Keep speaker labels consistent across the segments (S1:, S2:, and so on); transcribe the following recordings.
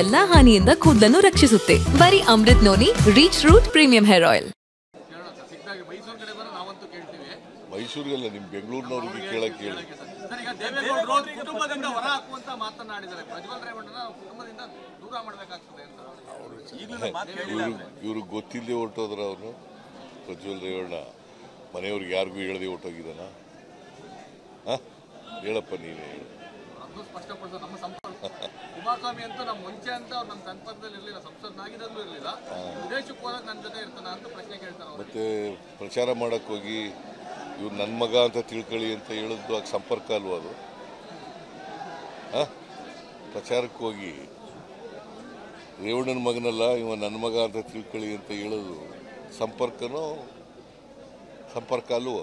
S1: ಎಲ್ಲಾ ಹಾನಿಯಿಂದ ಕೂದಲನ್ನು ರಕ್ಷಿಸುತ್ತೆ. ಬರೀ Amrut noni reach root premium hair oil.
S2: ಮೈಸೂರಿಗೆಲ್ಲ ನಿಮ್ಮ ಬೆಂಗಳೂರಿನವ್ರಿಗೆ ಕೇಳಕ್ಕೆ ಹೇಳಿ. ಇವ್ರಿಗೆ ಗೊತ್ತಿಲ್ಲದೆ ಹೊರಟೋದ್ರ ಅವನು ಪ್ರಜ್ವಲ್ ರೇವಣ್ಣ ಮನೆಯವ್ರಿಗೆ ಯಾರಿಗೂ ಹೇಳದೆ ಹೊರಟೋಗಿದ್ದಾನ? ಹೇಳಪ್ಪ ನೀನೇ ಹೇಳು.
S3: ಕುಮಾರಸ್ವಾಮಿ ಅಂತೂ ನಮ್ಮ ಮುಂಚೆ ಅಂತ ಅವ್ರು ನಮ್ಮ ಸಂಪರ್ಕದಲ್ಲಿ ಇರಲಿಲ್ಲ, ಸಂಸದನಾಗಿರೋದು ಇರಲಿಲ್ಲ, ವಿದೇಶಕ್ಕೆ ಹೋದಾಗ ನನ್ನ ಜೊತೆ ಇರ್ತಾನ ಅಂತ ಪ್ರಶ್ನೆ ಕೇಳ್ತಾರೆ.
S2: ಮತ್ತೆ ಪ್ರಚಾರ ಮಾಡಕ್ಕೆ ಹೋಗಿ ಇವ್ರು ನನ್ನ ಮಗ ಅಂತ ತಿಳ್ಕೊಳ್ಳಿ ಅಂತ ಹೇಳಿದ್ದು ಆಗ ಸಂಪರ್ಕ ಅಲ್ವಾ ಅದು? ಪ್ರಚಾರಕ್ಕೆ ಹೋಗಿ ರೇವಣ್ಣನ ಮಗನಲ್ಲ ಇವ ನನ್ನ ಮಗ ಅಂತ ತಿಳ್ಕೊಳ್ಳಿ ಅಂತ ಹೇಳೋದು ಸಂಪರ್ಕ ಅಲ್ವ?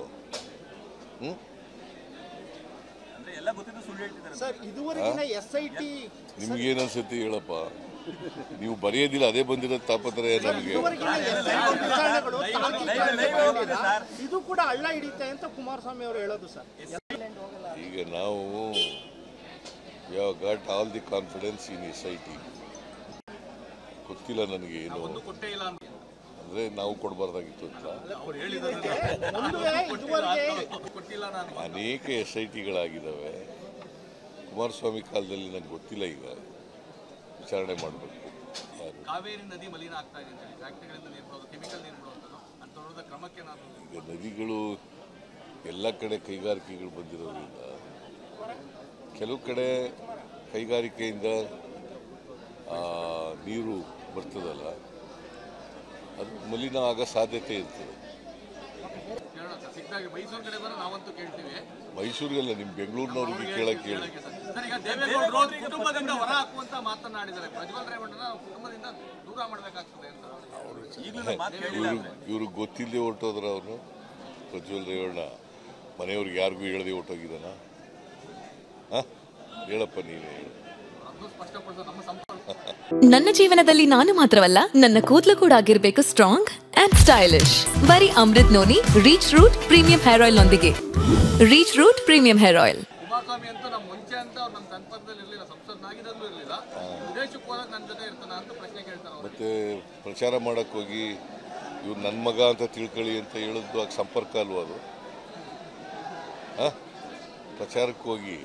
S2: ನಿಮ್ಗೇನನ್ಸುತ್ತೆ ಹೇಳಪ್ಪ? ನೀವು ಬರೆಯೋದಿಲ್ಲ, ಅದೇ ಬಂದಿರೋ ತಾಪತ್ರಯ ನಮಗೆ.
S4: ಇದು ಕೂಡ ಹಳ್ಳ ಹಿಡಿತೆ ಅಂತ ಕುಮಾರಸ್ವಾಮಿ ಅವರು ಹೇಳೋದು ಸರ್.
S2: ಈಗ ನಾವು got all the confidence in SIT. ಗೊತ್ತಿಲ್ಲ ನನಗೆ ಏನು ಅಂದ್ರೆ ನಾವು ಕೊಡಬಾರ್ದಾಗಿತ್ತು ಅಂತ. ಅನೇಕ SITಗಳಾಗಿದ್ದಾವೆ. ಕುಮಾರಸ್ವಾಮಿ ಕಾಲದಲ್ಲಿ ನನಗೆ ಗೊತ್ತಿಲ್ಲ, ಈಗ ವಿಚಾರಣೆ ಮಾಡಬೇಕು.
S3: ಕಾವೇರಿ ನದಿ ಮಲಿನ ಆಗ್ತಾ ಇದೆ, ಫ್ಯಾಕ್ಟರಿಗಳಿಂದ ನೀರು ಬಿಡೋದು, ಕೆಮಿಕಲ್ ನೀರು ಬಿಡೋದು, ಅಂತವರದ ಕ್ರಮಕ್ಕೆ ನಾನು
S2: ಈಗ ನದಿಗಳು ಎಲ್ಲ ಕಡೆ ಕೈಗಾರಿಕೆಗಳು ಬಂದಿರೋದ್ರಿಂದ ಕೆಲವು ಕಡೆ ಕೈಗಾರಿಕೆಯಿಂದ ನೀರು ಬರ್ತದಲ್ಲ, ಅದು ಮಲಿನ ಆಗೋ ಸಾಧ್ಯತೆ ಇರ್ತದೆ.
S3: ಮೈಸೂರು ಕಡೆ ಬರೋ ನಾವಂತೂ ಕೇಳ್ತೀವಿ.
S2: ಮೈಸೂರಿಗೆಲ್ಲ ನಿಮ್ಮ ಬೆಂಗಳೂರಿನವ್ರಿಗೆ ಕೇಳಕ್ಕೆ ಹೇಳಿ.
S3: ಈಗ ದೇವೇಗೌಡರು ಕುಟುಂಬದಿಂದ ಹೊರ ಹಾಕುವಂತ ಮಾತನಾಡಿದ್ದಾರೆ. ಪ್ರಜ್ವಲ್ ರೇವಣ್ಣನ ಕುಟುಂಬದಿಂದ ದೂರ ಮಾಡಬೇಕಾಗ್ತದೆ ಅಂತ.
S2: ಇವ್ರಿಗೆ ಗೊತ್ತಿಲ್ಲದೆ ಹೊರಟೋದ್ರ ಅವನು ಪ್ರಜ್ವಲ್ ರೇವಣ್ಣ ಮನೆಯವ್ರಿಗೆ ಯಾರಿಗೂ ಹೇಳದೆ ಹೊರಟೋಗಿದ್ದಾನ? ಹೇಳಪ್ಪ ನೀನೇ ಹೇಳು.
S1: ನನ್ನ ಜೀವನದಲ್ಲಿ ನಾನು ಮಾತ್ರವಲ್ಲ, ನನ್ನ ಕೂದಲು ಕೂಡ ಆಗಿರ್ಬೇಕು ಸ್ಟ್ರಾಂಗ್ ಅಂಡ್ ಸ್ಟೈಲಿಶ್. ಬರೀ Amrut noni reach root premium hair oil ನೊಂದಿಗೆ. Reach root premium hair oil.
S3: Kumaraswamy ಅಂತೂ ನಮ್ಮ ಮುಂಚೆ ಅಂತ ಅವ್ರು ನಮ್ಮ ಸಂಪರ್ಕದಲ್ಲಿ ಇರಲಿಲ್ಲ, ಸಂಸದನಾಗಿರೋದು ಇರಲಿಲ್ಲ, ವಿದೇಶಕ್ಕೆ ಹೋದಾಗ ನನ್ನ ಜೊತೆ ಇರ್ತಾನ ಅಂತ ಪ್ರಶ್ನೆ ಕೇಳ್ತಾರೆ.
S2: ಮತ್ತೆ ಪ್ರಚಾರ ಮಾಡಕ್ಕೆ ಹೋಗಿ ಇವ್ರು ನನ್ನ ಮಗ ಅಂತ ತಿಳ್ಕೊಳ್ಳಿ ಅಂತ ಹೇಳಿದ್ದು ಆಗ ಸಂಪರ್ಕ ಅಲ್ವಾ ಅದು? ಪ್ರಚಾರಕ್ಕೆ ಹೋಗಿ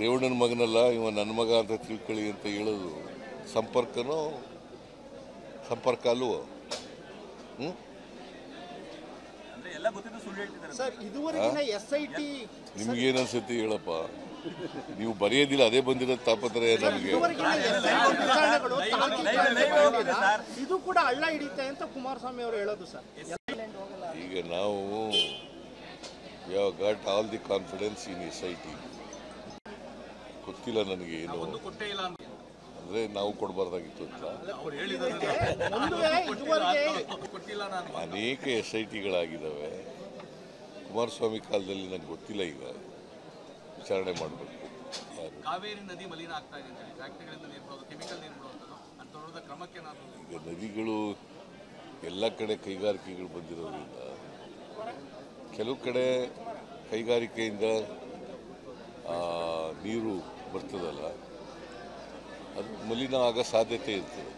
S2: ರೇವಣ್ಣನ ಮಗನಲ್ಲ ಇವ ನನ್ನ ಮಗ ಅಂತ ತಿಳ್ಕೊಳ್ಳಿ ಅಂತ ಹೇಳೋದು ಸಂಪರ್ಕ ಅಲ್ವ? ನಿಮ್ಗೇನನ್ಸುತ್ತೆ ಹೇಳಪ್ಪ? ನೀವು ಬರೆಯೋದಿಲ್ಲ, ಅದೇ ಬಂದಿರೋ ತಾಪತ್ರಯ ನಮಗೆ.
S4: ಇದು ಕೂಡ ಹಳ್ಳ ಹಿಡಿತೆ ಅಂತ ಕುಮಾರಸ್ವಾಮಿ ಅವರು ಹೇಳೋದು ಸರ್.
S2: ಈಗ ನಾವು got all the confidence in SIT. ಗೊತ್ತಿಲ್ಲ ನನಗೆ ಏನು ಅಂದ್ರೆ ನಾವು ಕೊಡಬಾರ್ದಾಗಿತ್ತು ಅಂತ. ಅನೇಕ SITಗಳಾಗಿದ್ದಾವೆ. ಕುಮಾರಸ್ವಾಮಿ ಕಾಲದಲ್ಲಿ ನನಗೆ ಗೊತ್ತಿಲ್ಲ, ಈಗ ವಿಚಾರಣೆ ಮಾಡಬೇಕು.
S3: ಕಾವೇರಿ ನದಿ ಮಲಿನ ಆಗ್ತಾ ಇದೆ, ಫ್ಯಾಕ್ಟರಿಗಳಿಂದ ನೀರು ಬಿಡೋದು, ಕೆಮಿಕಲ್ ನೀರು ಬಿಡೋದು, ಅಂತವರದ ಕ್ರಮಕ್ಕೆ ನಾನು
S2: ಈಗ ನದಿಗಳು ಎಲ್ಲ ಕಡೆ ಕೈಗಾರಿಕೆಗಳು ಬಂದಿರೋದ್ರಿಂದ ಕೆಲವು ಕಡೆ ಕೈಗಾರಿಕೆಯಿಂದ ನೀರು ಬರ್ತದಲ್ಲ, ಅದು ಮಲಿನ ಆಗೋ ಸಾಧ್ಯತೆ ಇರ್ತದೆ.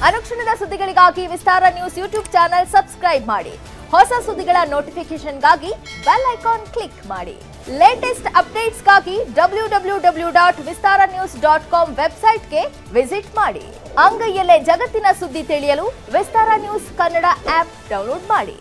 S5: ಅನುಕ್ಷಣದ ಸುದ್ದಿಗಳಿಗಾಗಿ ವಿಸ್ತಾರ ನ್ಯೂಸ್ ಯೂಟ್ಯೂಬ್ ಚಾನೆಲ್ ಸಬ್ಸ್ಕ್ರೈಬ್ ಮಾಡಿ. ಹೊಸ ಸುದ್ದಿಗಳ ನೋಟಿಫಿಕೇಶನ್ಗಾಗಿ ಬೆಲ್ ಐಕಾನ್ ಕ್ಲಿಕ್ ಮಾಡಿ. ಲೇಟೆಸ್ಟ್ ಅಪ್ಡೇಟ್ಸ್ಗಾಗಿ www.vistaranews.com ವೆಬ್ಸೈಟ್ಗೆ ವಿಸಿಟ್ ಮಾಡಿ. ಅಂಗೈಯಲ್ಲೇ ಜಗತ್ತಿನ ಸುದ್ದಿ ತಿಳಿಯಲು ವಿಸ್ತಾರ ನ್ಯೂಸ್ ಕನ್ನಡ ಆಪ್ ಡೌನ್ಲೋಡ್ ಮಾಡಿ.